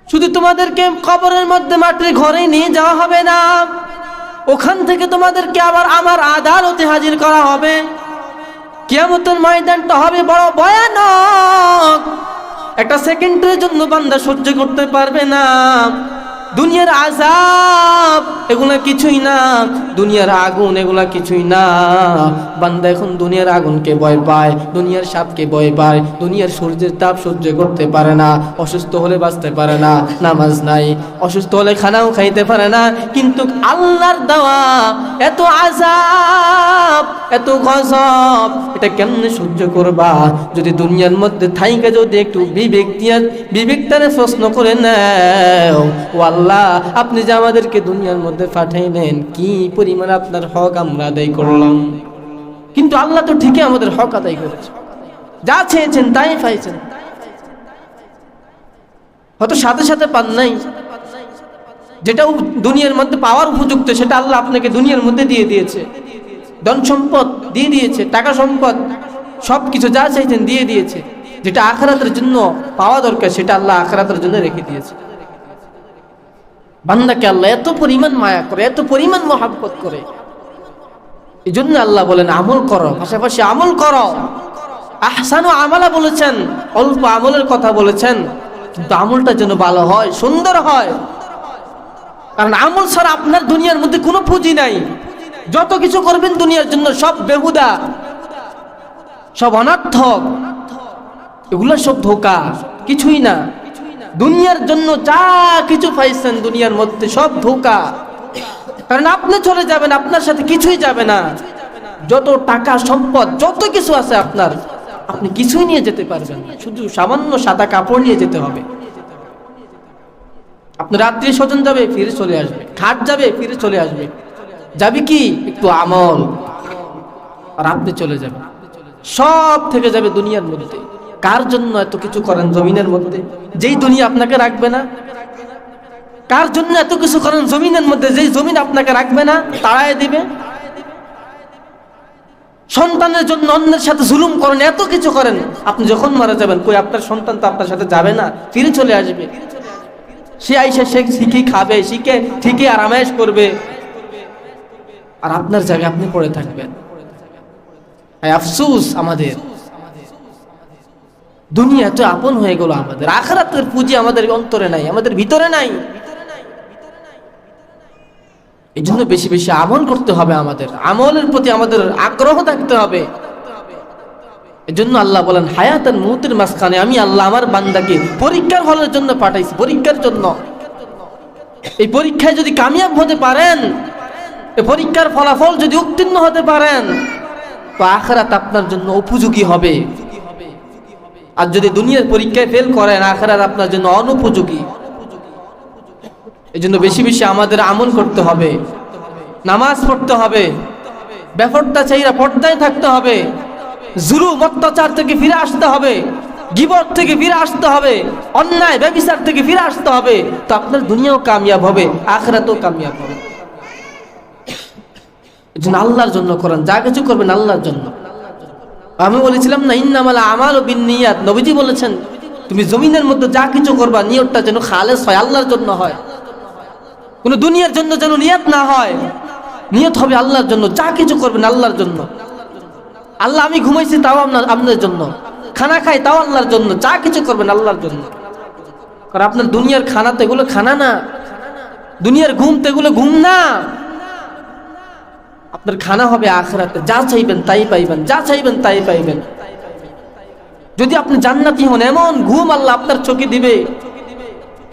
শুধু তোমাদেরকে কবরের মধ্যে মাটির ঘরে নিয়ে যাওয়া হবে না, ওখান থেকে তোমাদেরকে আবার আমার আদালতে হাজির করা হবে। কিয়ামতের ময়দানটা হবে বড় ভয়ানক, একটা সেকেন্ডের জন্য বান্দা সহ্য করতে পারবে না। দুনিয়ার আযাব এগুলা কিছুই না, দুনিয়ার আগুন এগুলা কিছুই না। বান্দা এখন দুনিয়ার আগুনকে ভয় পায়, দুনিয়ার সাপকে ভয় পায়, দুনিয়ার সূর্যের তাপ সহ্য করতে পারে না, অসুস্থ হলে বাঁচতে পারে না, নামাজ নাই, অসুস্থ হলে খানাও খাইতে পারে না। কিন্তু আল্লাহর দেওয়া এত আযাব, এত গজব, এটা কেমনে সহ্য করবা? যদি দুনিয়ার মধ্যে থাইকা যদি একটু বিবেকটারে প্রশ্ন করে নাও, ও আল্লাহ, আপনি যে আমাদেরকে দুনিয়ার মধ্যে পাঠাইলেন, কি পরিমাণ আপনার হক আমরা আদায় করলাম। কিন্তু আল্লাহ তো ঠিকই আমাদের হক আদায় করেছে, যা চেয়েছেন তাই পাইছেন। হয়তো সাথে সাথে পান নাই, যেটা দুনিয়ার মধ্যে পাওয়ার উপযুক্ত সেটা আল্লাহ আপনাকে দুনিয়ার মধ্যে দিয়ে দিয়েছে। ধন সম্পদ দিয়ে দিয়েছে, টাকা সম্পদ সবকিছু যা চাইছেন দিয়ে দিয়েছে। যেটা আখিরাতের জন্য পাওয়া দরকার সেটা আল্লাহ আখিরাতের জন্য রেখে দিয়েছে। বান্দাকে আল্লাহ এত পরিমাণ মায়া করে, এত পরিমাণ মহাব্বত করে। এই জন্য আল্লাহ বলেন আমল করো, পাশাপাশি আমল করো। আহসানু আমালা বলেছেন, অল্প আমলের কথা বলেছেন, কিন্তু আমলটা যেন ভালো হয়, সুন্দর হয়। কারণ আমল ছাড়া আপনার দুনিয়ার মধ্যে কোনো পুঁজি নাই। যত কিছু করবেন দুনিয়ার জন্য সব বেহুদা, সব অনর্থক, এগুলো সব ধোঁকা, কিছুই না। দুনিয়ার জন্য যা কিছু পাইছেন দুনিয়ার মধ্যে সব ধোঁকা। কারণ আপনি চলে যাবেন, আপনার সাথে কিছুই যাবে না। যত টাকা সম্পদ যত কিছু আছে আপনার, আপনি কিছুই নিয়ে যেতে পারবেন না, শুধু সামান্য সাদা কাপড় নিয়ে যেতে হবে। আপনার আত্মীয় স্বজন যাবে, ফিরে চলে আসবে, খাট যাবে, ফিরে চলে আসবে। যাবে কি একটু আমল, আর আপনি চলে যাবেন। সব থেকে যাবে দুনিয়ার মধ্যে। কার জন্য এত কিছু করেন জমিনের মধ্যে, যেই দুনিয়া আপনাকে রাখবে না? কার জন্য এত কিছু করেন জমিনের মধ্যে, যেই জমিন আপনাকে রাখবে না, তাড়ায় দিবে? সন্তানের জন্য অন্যের সাথে জুলুম করেন, এত কিছু করেন, আপনি যখন মারা যাবেন, কই আপনার সন্তান তো আপনার সাথে যাবে না, ফিরে চলে আসবে। সে আইসা সে শিখে খাবে, শিখে ঠিকই আরামায়েশ করবে, আর আপনার জায়গায় আপনি পড়ে থাকবেন। আফসোস, আমাদের দুনিয়া এত আপন হয়ে গেল, আমাদের আখিরাতের পুঁজি আমাদের অন্তরে নাই, আমাদের ভিতরে নাই। এই জন্য বেশি বেশি আমল করতে হবে, আমাদের আমলের প্রতি আমাদের আগ্রহ থাকতে হবে। এই জন্য আল্লাহ বলেন হায়াতান মউতের মাঝখানে আমি আল্লাহ আমার বান্দাকে পরীক্ষার হলের জন্য পাঠাইছি, পরীক্ষার জন্য। এই পরীক্ষায় যদি কামিয়াব হতে পারেন, এই পরীক্ষার ফলাফল যদি উত্তীর্ণ হতে পারেন, তো আখিরাত আপনার জন্য উপযোগী হবে। আর যদি দুনিয়ার পরীক্ষায় ফেল করেন, আখিরাত আপনার জন্য অনুপযোগী। এই জন্য বেশি বেশি আমাদের আমল করতে হবে, নামাজ পড়তে হবে, বেপরদা চাইরা পর্দায় থাকতে হবে, জুলুম অত্যাচার থেকে ফিরে আসতে হবে, গীবত থেকে ফিরে আসতে হবে, অন্যায় ব্যভিচার থেকে ফিরে আসতে হবে। তো আপনার দুনিয়াও কামিয়াব হবে, আখিরাতও কামিয়াব হবে। এই জন্য আল্লাহর জন্য করেন, যা কিছু করবেন আল্লাহর জন্য। আমি বলেছিলাম না, ইন্নামাল আমালু বিন্নিয়াত, নবীজি বলেছেন তুমি জমিনের মধ্যে যা কিছু করবা নিয়তটা যেন খালেস হয়, আল্লাহর জন্য হয়। কোন দুনিয়ার জন্য যেন নিয়ত না হয়, নিয়ত হবে আল্লাহর জন্য। যা কিছু করবেন আল্লাহর জন্য। আল্লাহ, আমি ঘুমাইছি তাও আপনার জন্য, খানা খাই তাও আল্লাহর জন্য, যা কিছু করবেন আল্লাহর জন্য। কারণ আপনার দুনিয়ার খানা তো এগুলো খানা না, দুনিয়ার ঘুম তো এগুলো ঘুম না। আপনার খানা হবে আখিরাতে, যা চাইবেন তাই পাইবেন, যা চাইবেন তাই পাইবেন। যদি আপনি জান্নাতি হন, এমন ঘুম আল্লাহ আপনার চোখে দিবে,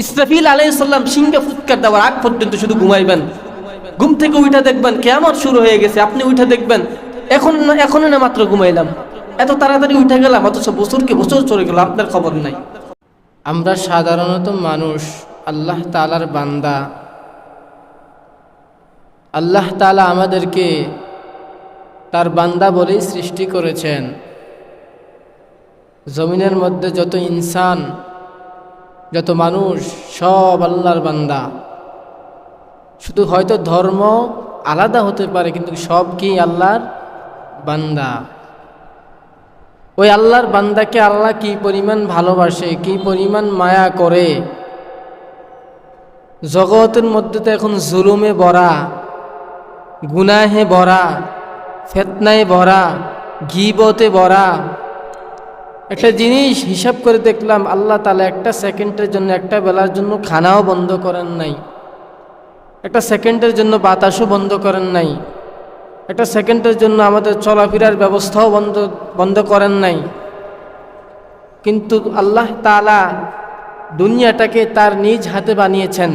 ইসরাফিল আলাইহিস সালাম সিংহে ফুৎকার দেওয়ার আগ পর্যন্ত শুধু ঘুমাইবেন। ঘুম থেকে উঠে দেখবেন কিয়ামত শুরু হয়ে গেছে, আপনি উঠে দেখবেন এখনো না মাত্র ঘুমাইলাম, এত তাড়াতাড়ি উঠে গেলাম, অথচ বছরকে বছর চলে গেল, আপনার খবর নাই। আমরা সাধারণত মানুষ, আল্লাহ তাআলার বান্দা। আল্লাহ তাআলা আমাদেরকে তার বান্দা বলেই সৃষ্টি করেছেন। জমিনের মধ্যে যত ইনসান, যত মানুষ, সব আল্লাহর বান্দা। শুধু হয়তো ধর্ম আলাদা হতে পারে, কিন্তু সব কি আল্লাহর বান্দা। ওই আল্লাহর বান্দাকে আল্লাহ কি পরিমাণ ভালোবাসে, কি পরিমাণ মায়া করে, জগতের মধ্যে তো এখন জুলুমে ভরা, গুনাহে ভরা, ফিতনায় ভরা, গীবতে ভরা। একটা জিনিস হিসাব করে দেখলাম, আল্লাহ তাআলা একটা সেকেন্ডের জন্য, একটা বেলার জন্য খানাও বন্ধ করেন নাই, একটা সেকেন্ডের জন্য বাতাসও বন্ধ করেন নাই, একটা সেকেন্ডের জন্য আমাদের চলাফেরার ব্যবস্থাও বন্ধ করেন নাই। কিন্তু আল্লাহ তাআলা দুনিয়াটাকে তার নিজ হাতে বানিয়েছেন।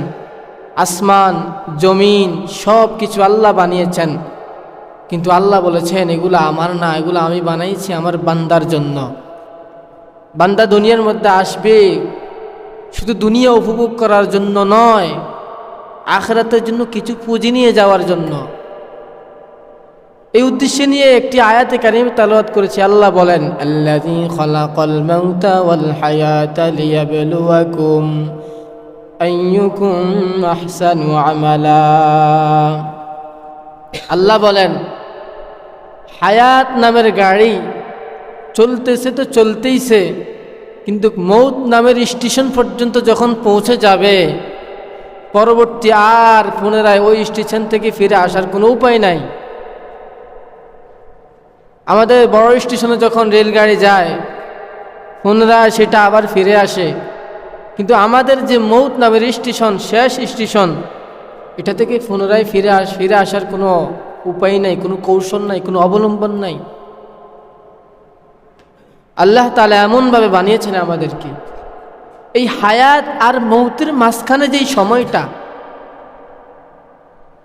আসমান জমিন সব কিছু আল্লাহ বানিয়েছেন, কিন্তু আল্লাহ বলেছেন এগুলো আমার না, এগুলো আমি বানাইছি আমার বান্দার জন্য। বান্দা দুনিয়ার মধ্যে আসবে শুধু দুনিয়া উপভোগ করার জন্য নয়, আখিরাতের জন্য কিছু পুঁজি নিয়ে যাওয়ার জন্য। এই উদ্দেশ্যে নিয়ে একটি আয়াতে কারিম তেলাওয়াত করেছি। আল্লাহ বলেন, আল্লাযী খালাকাল মাউতা ওয়াল হায়াতা লিয়াবলুয়াকুম আইয়ুকুম আহসানু আমালা। আল্লাহ বলেন, হায়াত নামের গাড়ি চলতেছে তো চলতেইছে, কিন্তু মৌত নামের স্টেশন পর্যন্ত যখন পৌঁছে যাবে, পরবর্তী আর পুনরায় ওই স্টেশন থেকে ফিরে আসার কোনো উপায় নাই। আমাদের বড় স্টেশনে যখন রেলগাড়ি যায়, পুনরায় সেটা আবার ফিরে আসে, কিন্তু আমাদের যে মৌত নামের স্টেশন, শেষ স্টেশন, এটা থেকে পুনরায় ফিরে আসার কোনো উপায় নাই, কোনো কৌশল নাই, কোনো অবলম্বন নাই। আল্লাহ তাআলা এমনভাবে বানিয়েছেন আমাদেরকে, এই হায়াত আর মৌতের মাঝখানে যেই সময়টা,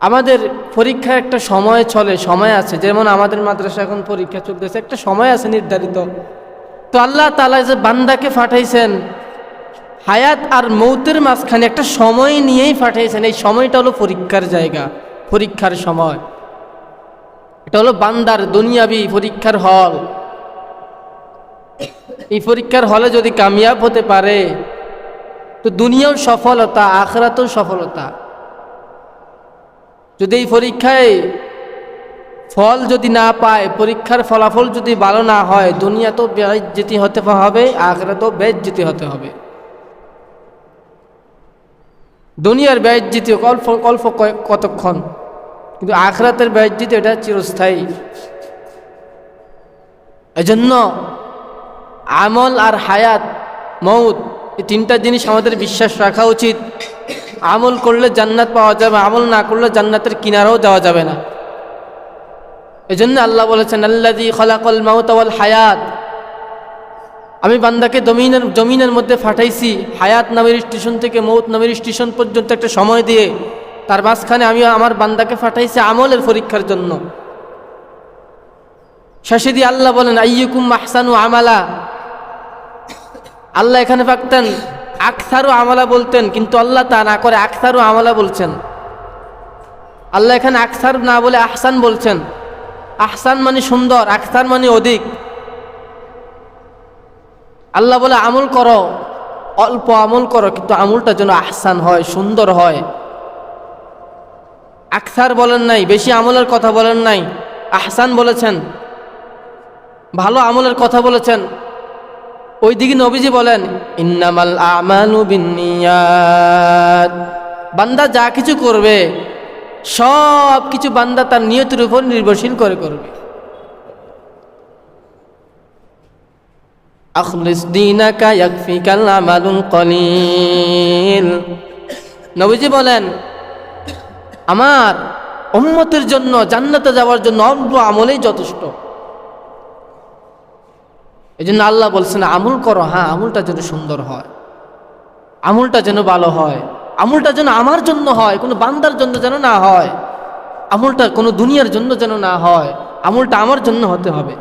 আমাদের পরীক্ষার একটা সময় চলে, সময় আছে, যেমন আমাদের মাদ্রাসা এখন পরীক্ষা চলতেছে, একটা সময় আছে নির্ধারিত। তো আল্লাহ তাআলা যে বান্দাকে পাঠাইছেন হায়াত আর মৌতের মাঝখানে একটা সময় নিয়েই পাঠাইছেন। এই সময়টা হলো পরীক্ষার জায়গা, পরীক্ষার সময়। এটা হলো বান্দার দুনিয়াবি পরীক্ষার হল। এই পরীক্ষার হলে যদি কামিয়াব হতে পারে তো দুনিয়াও সফলতা, আখিরাতেও সফলতা। যদি এই পরীক্ষায় ফল যদি না পায়, পরীক্ষার ফলাফল যদি ভালো না হয়, দুনিয়া তো বেইজ্জতি হতে হবে, আখিরাতেও বেইজ্জতি হতে হবে। দুনিয়ার বেইজ্জতি অল্প কতক্ষণ, কিন্তু আখিরাতের বেইজ্জতি এটা চিরস্থায়ী। এজন্য আমল আর হায়াত, মৌত, এই তিনটা জিনিস আমাদের বিশ্বাস রাখা উচিত। আমল করলে জান্নাত পাওয়া যাবে, আমল না করলে জান্নাতের কিনারাও যাওয়া যাবে না। এজন্য আল্লাহ বলেছেন, আল্লাযী খালাকাল মাউতা ওয়াল হায়াত, আমি বান্দাকে জমিনের মধ্যে পাঠাইছি হায়াত নামের স্টেশন থেকে মৌত নামের স্টেশন পর্যন্ত একটা সময় দিয়ে, তার মাঝখানে আমি আমার বান্দাকে পাঠাইছি আমলের পরীক্ষার জন্য। শেষে দিয়ে আল্লাহ বলেন, আইয়ুকুম আহসানু আমালা। আল্লাহ এখানে পাকতেন আকসারু আমালা বলতেন, কিন্তু আল্লাহ তা না করে আকসারু আমালা বলছেন। আল্লাহ এখানে আকসার না বলে আহসান বলছেন। আহসান মানে সুন্দর, আকসার মানে অধিক। আল্লাহ বলে আমল করো, অল্প আমল করো, কিন্তু আমলটা যেন আহসান হয়, সুন্দর হয়। আকসার বলেন নাই, বেশি আমলের কথা বলেন নাই, আহসান বলেছেন, ভালো আমলের কথা বলেছেন। ওইদিকে নবীজি বলেন, ইন্নামাল আমালু বিন্নিয়াত, বান্দা যা কিছু করবে সব কিছু বান্দা তার নিয়তের উপর নির্ভরশীল করে করবে। আখলিস দীনাকা ইয়াকফিকাল আমালুল কলিল। নবীজি বলেন, আমার উম্মতের জন্য জান্নাতে যাওয়ার জন্য অল্প আমলেই যথেষ্ট। এই জন্য আল্লাহ বলছেন আমল করো, হ্যাঁ আমলটা যেন সুন্দর হয়, আমলটা যেন ভালো হয়, আমলটা যেন আমার জন্য হয়, কোনো বান্দার জন্য যেন না হয়, আমলটা কোনো দুনিয়ার জন্য যেন না হয়, আমলটা আমার জন্য হতে হবে।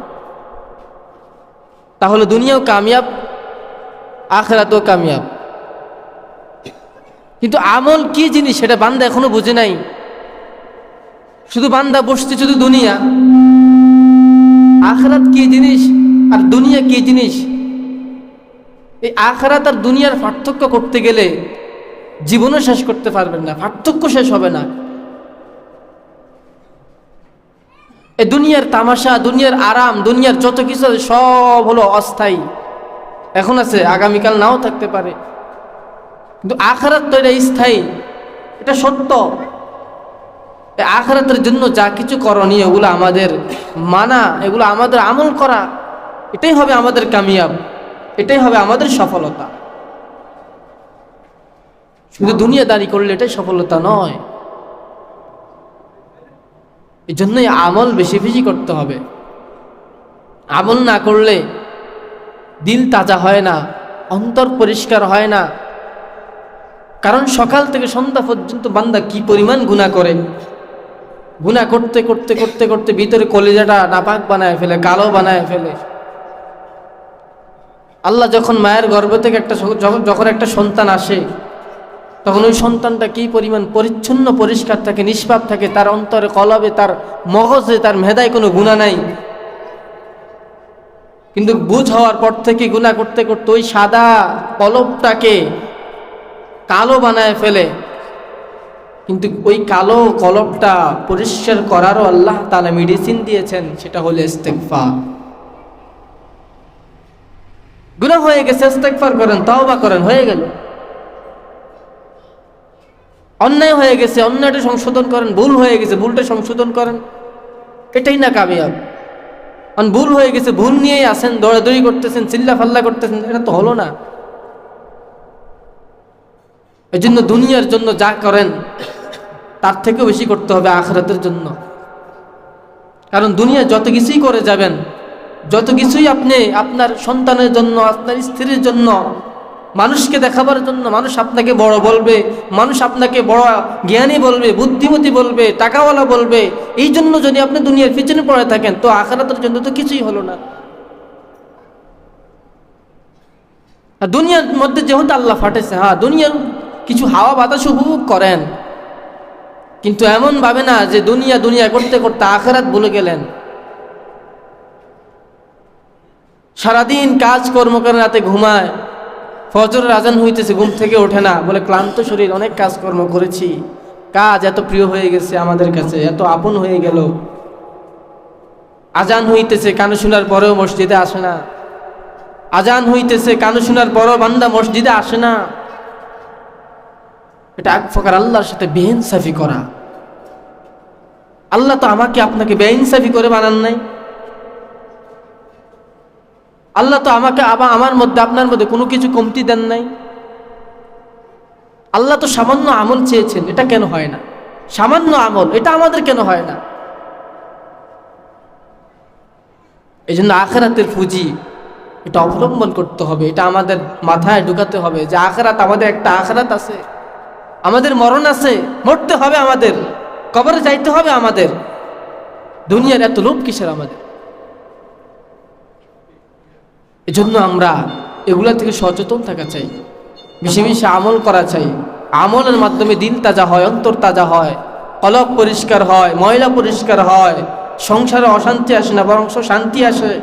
তাহলে দুনিয়াও কামিয়াব, আখিরাতেও কামিয়াব। কিন্তু আমল কি জিনিস সেটা বান্দা এখনো বুঝে নাই। শুধু বান্দা বসছে শুধু দুনিয়া, আখিরাত কি জিনিস আর দুনিয়া কি জিনিস, এই আখিরাত আর দুনিয়ার পার্থক্য করতে গেলে জীবনও শেষ করতে পারবেন না, পার্থক্য শেষ হবে না। এই দুনিয়ার তামাশা, দুনিয়ার আরাম, দুনিয়ার যত কিছু সব হলো অস্থায়ী, এখন আছে আগামীকাল নাও থাকতে পারে, কিন্তু আখিরাত তো এটা স্থায়ী। এটা সত্য। আখিরাতের জন্য যা কিছু করণীয় এগুলো আমাদের মানা, এগুলো আমাদের আমল করা, এটাই হবে আমাদের কামিয়াব, এটাই হবে আমাদের সফলতা। শুধু দুনিয়াদারি করলে এটাই সফলতা নয়। এই জন্যই আমল বেশি বেশি করতে হবে। আমল না করলে দিল তাজা হয় না, অন্তর পরিষ্কার হয় না। কারণ সকাল থেকে সন্ধ্যা পর্যন্ত বান্দা কি পরিমাণ গুনাহ করে, গুনাহ করতে করতে করতে করতে ভিতরে কলিজাটা নাপাক বানায় ফেলে, কালো বানায় ফেলে। আল্লাহ যখন মায়ের গর্ভ থেকে যখন একটা সন্তান আসে, তখন ওই সন্তানটা কি পরিমাণ পরিচ্ছন্ন পরিষ্কার থাকে, নিষ্পাপ থাকে, তার অন্তরে, কলবে, তার মগজে, তার মেধায় কোনো গুনাহ নাই। কিন্তু বুঝ হওয়ার পর থেকে গুনাহ করতে করতে ওই সাদা কলবটাকে কালো বানায় ফেলে। কিন্তু ওই কালো কলবটা পরিষ্কার করারও আল্লাহ তাআলা মেডিসিন দিয়েছেন, সেটা হলো ইস্তেগফার। গুনাহ হয়ে গেছে, ইস্তেগফার করেন, তওবা করেন, হয়ে গেল। অন্যায় হয়ে গেছে, অন্যায়টা সংশোধন করেন, ভুল হয়ে গেছে, ভুলটা সংশোধন করেন, এটাই না কামিয়াব। ভুল হয়ে গেছে, ভুল নিয়েই আসেন, দৌড়াদৌড়ি করতেছেন, চিল্লা ফাল্লা করতেছেন, এটা তো হলো না। এই জন্য দুনিয়ার জন্য যা করেন তার থেকেও বেশি করতে হবে আখিরাতের জন্য। কারণ দুনিয়া যত কিছুই করে যাবেন, যত কিছুই আপনি আপনার সন্তানের জন্য, আপনার স্ত্রীর জন্য, মানুষকে দেখাবার জন্য, মানুষ আপনাকে বড় বলবে, মানুষ আপনাকে বড় জ্ঞানী বলবে, বুদ্ধিমতী বলবে, টাকাওয়ালা বলবে, এই জন্য যদি আপনি দুনিয়ার পিছনে পড়ে থাকেন, তো আখিরাতের জন্য তো কিছুই হলো না। আর দুনিয়ার মধ্যে যেহেতু আল্লাহ ফাটেছে, হ্যাঁ দুনিয়ার কিছু হাওয়া বাতাস উপভোগ করেন, কিন্তু এমন ভাবে না যে দুনিয়া দুনিয়া করতে করতে আখিরাত ভুলে গেলেন। সারাদিন কাজ কর্ম করে রাতে ঘুমায়, ফজরের আজান হইতেছে, ঘুম থেকে ওঠে না, বলে ক্লান্ত শরীর, অনেক কাজকর্ম করেছি, কাজ এত প্রিয় হয়ে গেছে আমাদের কাছে, এত আপন হয়ে গেল। আজান হইতেছে, কানে শোনার পরেও মসজিদে আসে না। আজান হইতেছে, কানে শোনার পরেও বান্দা মসজিদে আসে না। এটা এক প্রকার আল্লাহর সাথে বেইনসাফি করা। আল্লাহ তো আমাকে আপনাকে বেইনসাফি করে বানান নাই। আল্লাহ তো আমাকে আমার মধ্যে আপনার মধ্যে কোনো কিছু কমতি দেন নাই। আল্লাহ তো সামান্য আমল চেয়েছেন, এটা কেন হয় না? সামান্য আমল, এটা আমাদের কেন হয় না? এই জন্য আখিরাতের পুঁজি এটা অবলম্বন করতে হবে, এটা আমাদের মাথায় ঢুকাতে হবে যে আখিরাত, আমাদের একটা আখিরাত আছে, আমাদের মরণ আছে, মরতে হবে, আমাদের কবরে যাইতে হবে আমাদের। দুনিয়ার এত লোভ কিসের আমাদের? এজন্য আমরা এগুলা থেকে সচেতন থাকা চাই, বেশি বেশি আমল করা চাই। আমলের মাধ্যমে দিল তাজা হয়, অন্তর তাজা হয়, কলব পরিষ্কার হয়, ময়লা পরিষ্কার হয়, সংসারে অশান্তি আসে না, বরং শান্তি আসে।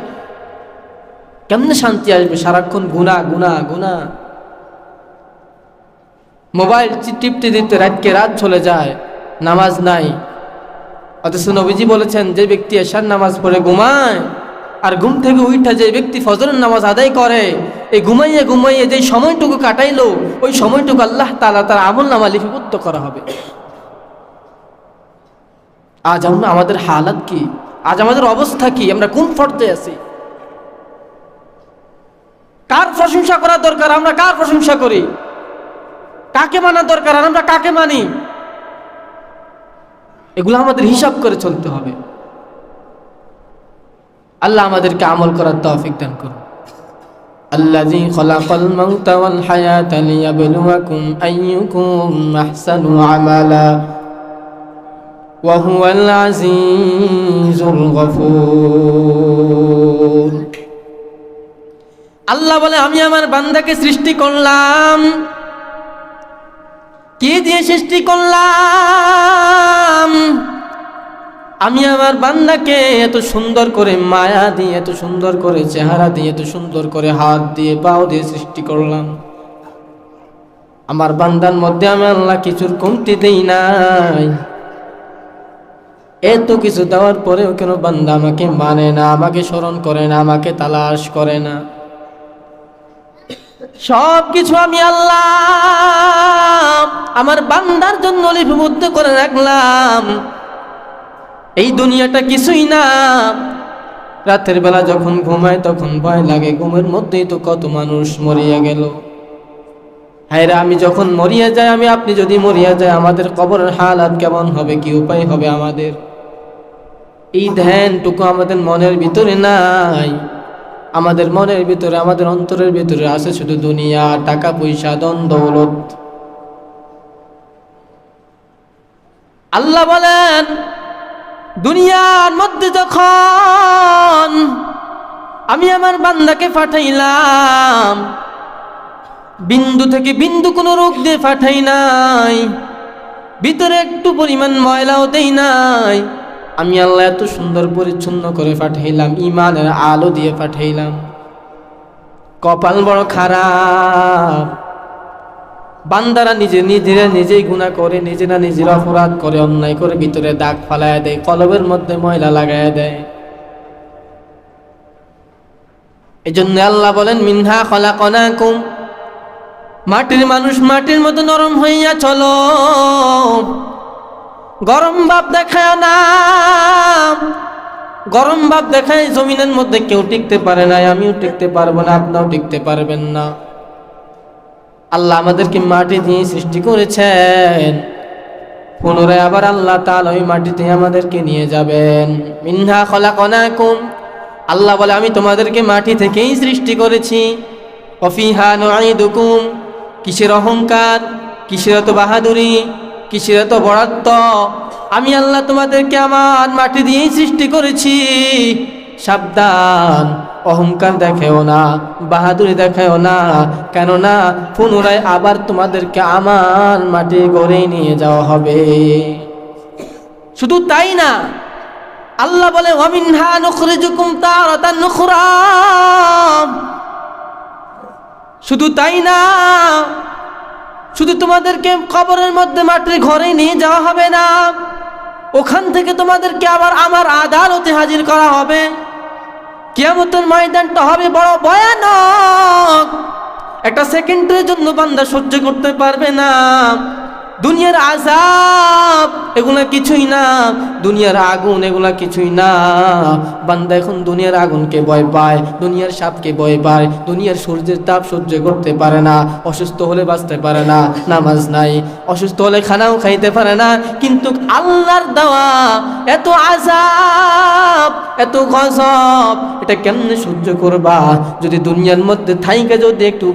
কেমনে শান্তি আসবে? সারাক্ষণ গুনাহ গুনাহ গুনাহ, মোবাইল টিপতে টিপতে রাতকে রাত চলে যায়, নামাজ নাই। অথচ নবীজি বলেছেন, যে ব্যক্তি এশার নামাজ পড়ে ঘুমায়, আর ঘুম থেকে উঠা যে ব্যক্তি ফজরের নামাজ আদায় করে, এই ঘুমাইয়ে ঘুমাইয়ে যে সময়টুকু কাটাইলো, ওই সময়টুকু আল্লাহ তাআলা তার আমলনামা লিপিবদ্ধ করা হবে। আজ আমাদের হালাত কি? আজ আমাদের অবস্থা কি? আমরা কোন পর্যায়ে আছি? কার প্রশংসা করা দরকার? আমরা কার প্রশংসা করি? কাকে মানা দরকার আর আমরা কাকে মানি? এগুলো আমাদের হিসাব করে চলতে হবে। আল্লাহ আমাদেরকে আমল করার তৌফিক দান করুন। আল্লাযী খালাকাল মাউতা ওয়াল হায়াতা লিয়াবলুয়াকুম আইয়ুকুম আহসানু আমালা ওয়া হুয়াল আজিজুল গফুর। আল্লাহ বলে, আমি আমার বান্দাকে সৃষ্টি করলাম। কি দিয়ে সৃষ্টি করলাম? আমি আমার বান্দাকে এত সুন্দর করে মায়া দিয়ে, এত সুন্দর করে চেহারা দিয়ে, এত সুন্দর করে হাত দিয়ে, পাও দিয়ে সৃষ্টি করলাম। আমার বান্দার মধ্যে আমি আল্লাহ কিছুর কমতি দেই নাই। এত কিছু দেওয়ার পরেও কেন বান্দা আমাকে মানে না, আমাকে স্মরণ করে না, আমাকে তালাশ করে না? সব কিছু আমি আল্লাহ আমার বান্দার জন্য লিপিবদ্ধ করে রাখলাম। এই দুনিয়াটা কিছুই না। রাতের বেলা যখন ঘুমায় তখন ভয় লাগে, ঘুমের মধ্যেই তো কত মানুষ মরিয়া গেল। হায়রা, আমি যখন মরিয়া যাই, আপনি যদি মরিয়া যায়, আমাদের কবরের হালাত কেমন হবে, কি উপায় হবে আমাদের? এই ধ্যানটুকু আমাদের মনের ভিতরে নাই। আমাদের মনের ভিতরে, আমাদের অন্তরের ভিতরে আছে শুধু দুনিয়া, টাকা পয়সা, ধন দৌলত। আল্লাহ বলেন, দুনিয়ার মধ্যে যখন আমি আমার বান্দাকে পাঠাইলাম, বিন্দু থেকে বিন্দু কোনো রোগ দিয়ে পাঠাই নাই, ভিতরে একটু পরিমাণ ময়লাও দেই নাই। আমি আল্লাহ এত সুন্দর পরিচ্ছন্ন করে পাঠাইলাম, ইমানের আলো দিয়ে পাঠাইলাম। কপাল বড় খারাপ, বান্দারা নিজেই গুনাহ করে, নিজেরা অপরাধ করে, অন্যায় করে, ভিতরে দাগ ফালায় দেয়, কলবের মধ্যে ময়লা লাগায় দেয়। এজন্য আল্লাহ বলেন, মিনহা খলাকনাকুম, মাটির মানুষ মাটির মতো নরম হইয়া চলো। গরম ভাব দেখায় না, গরম ভাব দেখায় জমিনের মধ্যে কেউ টিকতে পারে না, আমিও টিকতে পারবো না, আপনিও টিকতে পারবেন না। আল্লাহ আমাদেরকে মাটি দিয়ে সৃষ্টি করেছেন, পুনরায় আবার আল্লাহ তাআলা ওই মাটিতে আমাদেরকে নিয়ে যাবেন। মিনহা খলাকনাকুম, আল্লাহ বলে আমি তোমাদেরকে মাটি থেকেই সৃষ্টি করেছি। ওয়াফিহা নুঈদুকুম, কিসের অহংকার, কিসের এত বাহাদুরি, কিসের এত বড়ত্ব? আমি আল্লাহ তোমাদেরকে আমার মাটি দিয়েই সৃষ্টি করেছি। সাবধান, অহংকার দেখাও না, বাহাদুরি দেখাও না, কেননা পুনরায় আবার তোমাদেরকে আমার মাটি গড়েই নিয়ে যাওয়া হবে। শুধু তাই না, আল্লাহ বলে ওয়ামিনহা নুখরিজুকুম তারাতান নুখরা। শুধু তাই না, শুধু তোমাদেরকে কবরের মধ্যে মাটির ঘরে নিয়ে যাওয়া হবে না, ওখান থেকে তোমাদেরকে আবার আমার আদালতে হাজির করা হবে। কিয়ামতের ময়দানটা হবে বড় ভয়ানক, একটা সেকেন্ডের জন্য বান্দা সহ্য করতে পারবে না। দুনিয়ার আযাব এগুলা কিছুই না, দুনিয়ার আগুন এগুলা কিছুই না। বান্দা এখন দুনিয়ার আগুনকে ভয় পায়, দুনিয়ার সাপকে ভয় পায়, দুনিয়ার সূর্যের তাপ সহ্য করতে পারে না, অসুস্থ হলে বাঁচতে পারে না, নামাজ নাই, অসুস্থ হলে খানাও খাইতে পারে না। কিন্তু আল্লাহর দেওয়া এত আযাব, এত গজব, এটা কেমনে সহ্য করবা? যদি দুনিয়ার মধ্যে থাইকা যদি একটু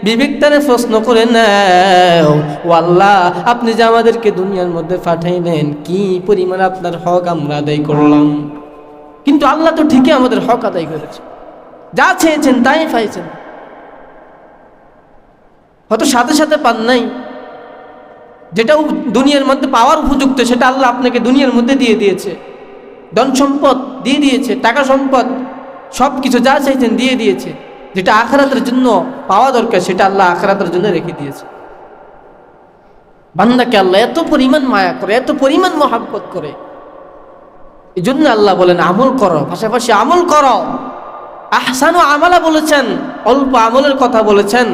বিবেকটারে প্রশ্ন করে নাও, ও আল্লাহ, আপনি যে আমাদেরকে দুনিয়ার মধ্যে পাঠাইলেন, কি পরিমাণ আপনার হক আমরা আদায় করলাম। কিন্তু আল্লাহ তো ঠিকই আমাদের হক আদায় করেছে, যা চেয়েছেন তাই পাইছেন। হয়তো সাথে সাথে পান নাই, যেটা দুনিয়ার মধ্যে পাওয়ার উপযুক্ত সেটা আল্লাহ আপনাকে দুনিয়ার মধ্যে দিয়ে দিয়েছে। ধন সম্পদ দিয়ে দিয়েছে, টাকা সম্পদ সব কিছু যা চাইছেন দিয়ে দিয়েছে। যেটা আখিরাতের জন্য পাওয়া দরকার সেটা আল্লাহ আখিরাতের জন্য রেখে দিয়েছে। বান্দাকে আল্লাহ এত পরিমাণ মায়া করে, এত পরিমাণ মহাব্বত করে। এই জন্য আল্লাহ বলেন আমল করো, পাশাপাশি আমল করো। আহসানু আমালা বলেছেন, অল্প আমলের কথা বলেছেন,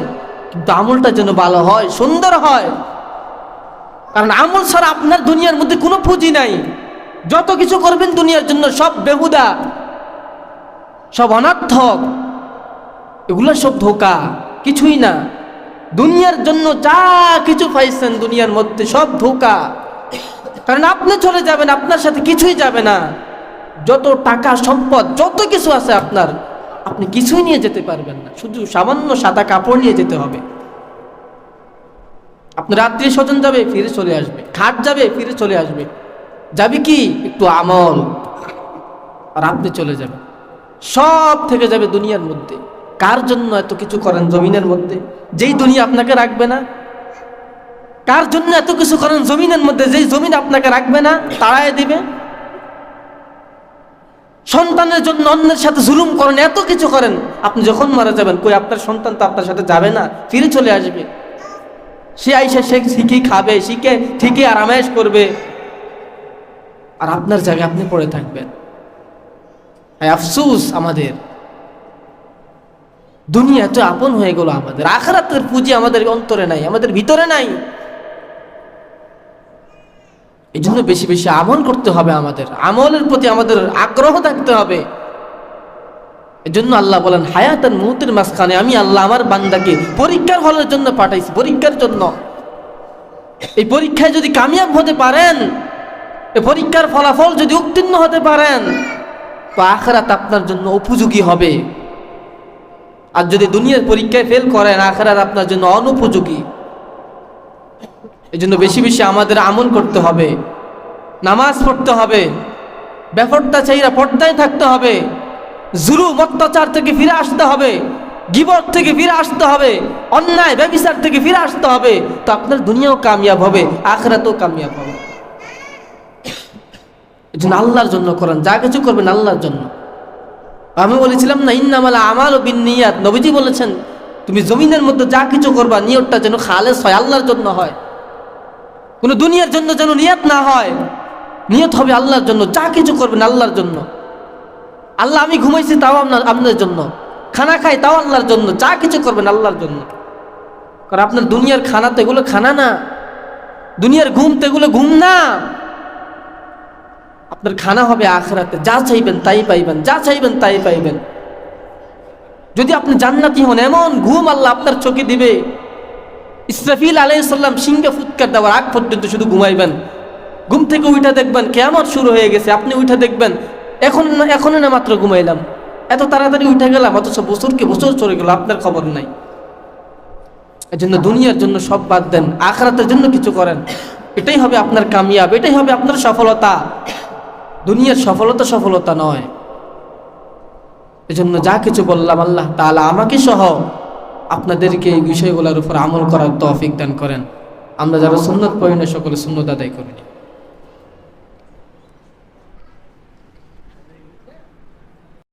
কিন্তু আমলটা যেন ভালো হয়, সুন্দর হয়। কারণ আমল ছাড়া আপনার দুনিয়ার মধ্যে কোনো পুঁজি নাই। যত কিছু করবেন দুনিয়ার জন্য সব বেহুদা, সব অনর্থক, এগুলো সব ধোঁকা, কিছুই না। দুনিয়ার জন্য যা কিছু পাইছেন দুনিয়ার মধ্যে সব ধোঁকা। কারণ আপনি চলে যাবেন, আপনার সাথে কিছুই যাবে না। যত টাকা সম্পদ যত কিছু আছে আপনার, আপনি কিছুই নিয়ে যেতে পারবেন না, শুধু সামান্য সাদা কাপড় নিয়ে যেতে হবে। আপনার আত্মীয় স্বজন যাবে, ফিরে চলে আসবে, খাট যাবে, ফিরে চলে আসবে। যাবে কি একটু আমল, আর আপনি চলে যাবেন। সব থেকে যাবে দুনিয়ার মধ্যে। কার জন্য এত কিছু করেন জমিনের মধ্যে, যেই দুনিয়া আপনাকে রাখবে না? কার জন্য এত কিছু করেন জমিনের মধ্যে, যেই জমিন আপনাকে রাখবে না, তাড়ায় দিবে? সন্তানের জন্য অন্যের সাথে জুলুম করেন, এত কিছু করেন, আপনি যখন মারা যাবেন, কই আপনার সন্তান তো আপনার সাথে যাবে না, ফিরে চলে আসবে। সে আইসা সে শিখে খাবে, শিখে ঠিকই আরামায়েশ করবে, আর আপনার জায়গায় আপনি পড়ে থাকবেন। আফসোস, আমাদের দুনিয়া তো আপন হয়ে গেল, আমাদের আখিরাতের পুঁজি আমাদের অন্তরে নাই, আমাদের ভিতরে নাই। এই জন্য বেশি বেশি আমল করতে হবে, আমাদের আমলের প্রতি আমাদের আগ্রহ থাকতে হবে। এই জন্য আল্লাহ বলেন হায়াতান মউতের মাঝখানে আমি আল্লাহ আমার বান্দাকে পরীক্ষার হলের জন্য পাঠাইছি, পরীক্ষার জন্য। এই পরীক্ষায় যদি কামিয়াব হতে পারেন, এই পরীক্ষার ফলাফল যদি উত্তীর্ণ হতে পারেন, তো আখিরাত আপনার জন্য উপযোগী হবে। আর যদি দুনিয়ার পরীক্ষায় ফেল করেন, আখিরাত আপনার জন্য অনুপযোগী। এই জন্য বেশি বেশি আমাদের আমল করতে হবে, নামাজ পড়তে হবে, বেপরদা চাইরা পর্দায় থাকতে হবে, জুলুম অত্যাচার থেকে ফিরে আসতে হবে, গীবত থেকে ফিরে আসতে হবে, অন্যায় ব্যভিচার থেকে ফিরে আসতে হবে। তো আপনার দুনিয়াও কামিয়াব হবে, আখিরাতেও কামিয়াব হবে। এই জন্য আল্লাহর জন্য করেন, যা কিছু করবেন আল্লাহর জন্য। আমি বলেছিলাম না, ইন্নামাল আমালু বিন্নিয়াত, নবীজি বলেছেন তুমি জমিনের মধ্যে যা কিছু করবা নিয়তটা যেন খালেস হয়, আল্লাহর জন্য হয়, কোনো দুনিয়ার জন্য যেন নিয়ত না হয়। নিয়ত হবে আল্লাহর জন্য, যা কিছু করবেন আল্লাহর জন্য। আল্লাহ আমি ঘুমাইছি তাও আপনার জন্য, খানা খাই তাও আল্লাহর জন্য, যা কিছু করবেন আল্লাহর জন্য। কারণ আপনার দুনিয়ার খানা তো এগুলো খানা না, দুনিয়ার ঘুম তো এগুলো ঘুম না। আপনার খানা হবে আখিরাতে, যা চাইবেন তাই পাইবেন, যা চাইবেন তাই পাইবেন। যদি আপনি জান্নাতি হন, এমন ঘুম আল্লাহ আপনার চোখে দিবে, ইসরাফিল আলাইহিস সালাম সিংহে ফুৎকার দেওয়ার আগ পর্যন্ত শুধু ঘুমাইবেন। ঘুম থেকে উঠা দেখবেন কিয়ামত শুরু হয়ে গেছে, আপনি উঠা দেখবেন এখন না মাত্র ঘুমাইলাম, এত তাড়াতাড়ি উঠে গেলাম, অথচ বছরকে বছর চলে গেল, আপনার খবর নাই। এই জন্য দুনিয়ার জন্য সব বাদ দেন, আখিরাতের জন্য কিছু করেন। এটাই হবে আপনার কামিয়াব, এটাই হবে আপনার সফলতা। দুনিয়ার সফলতা নয়। এজন্য যা কিছু বললাম আল্লাহ তাআলা আমাকে সহ আপনাদেরকে এই বিষয়গুলোর উপর আমল করার তৌফিক দান করেন। আমরা যারা সুন্নাত পড়ি না সকলে সুন্নাত আদায় করি।